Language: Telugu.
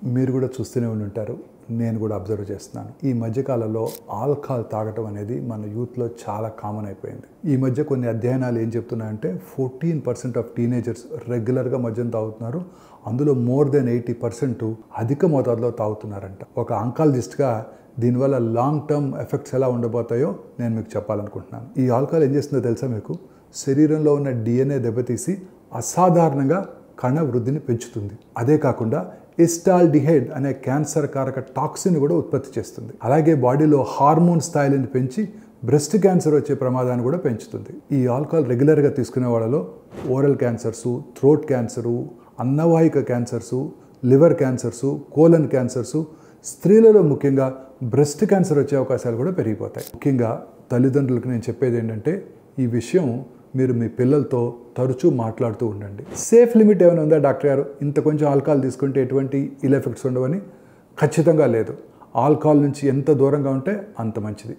మీరు కూడా చూస్తూనే ఉంటారు, నేను కూడా అబ్జర్వ్ చేస్తున్నాను. ఈ మధ్యకాలంలో ఆల్కహాల్ తాగటం అనేది మన యూత్లో చాలా కామన్ అయిపోయింది. ఈ మధ్య కొన్ని అధ్యయనాలు ఏం చెప్తున్నాయంటే 14% ఆఫ్ టీనేజర్స్ రెగ్యులర్గా మద్యం తాగుతున్నారు. అందులో మోర్ దెన్ 80% అధిక మోతాదులో తాగుతున్నారంట. ఒక ఆంకాలజిస్ట్గా దీనివల్ల లాంగ్ టర్మ్ ఎఫెక్ట్స్ ఎలా ఉండబోతాయో నేను మీకు చెప్పాలనుకుంటున్నాను. ఈ ఆల్కహాల్ ఏం చేస్తుందో తెలుసా మీకు? శరీరంలో ఉన్న DNA దెబ్బతీసి అసాధారణంగా కణ వృద్ధిని పెంచుతుంది. అదే కాకుండా ఎస్టాల్డిహైడ్ అనే క్యాన్సర్ కారక టాక్సిన్ కూడా ఉత్పత్తి చేస్తుంది. అలాగే బాడీలో హార్మోన్ స్థాయిలను పెంచి బ్రెస్ట్ క్యాన్సర్ వచ్చే ప్రమాదాన్ని కూడా పెంచుతుంది. ఈ ఆల్కహాల్ రెగ్యులర్గా తీసుకునే వాళ్ళలో ఓరల్ క్యాన్సర్సు, థ్రోట్ క్యాన్సరు, అన్నవాహిక cancers, liver cancers, colon cancers, స్త్రీలలో ముఖ్యంగా బ్రెస్ట్ క్యాన్సర్ వచ్చే అవకాశాలు కూడా పెరిగిపోతాయి. ముఖ్యంగా తల్లిదండ్రులకు నేను చెప్పేది ఏంటంటే, ఈ విషయం మీరు మీ పిల్లలతో తరచూ మాట్లాడుతూ ఉండండి. సేఫ్ లిమిట్ ఏమైనా ఉందా డాక్టర్ గారు? ఇంత కొంచెం ఆల్కహాల్ తీసుకుంటే ఎటువంటి ఇల్ ఎఫెక్ట్స్ ఉండవని? ఖచ్చితంగా లేదు. ఆల్కహాల్ నుంచి ఎంత దూరంగా ఉంటే అంత మంచిది.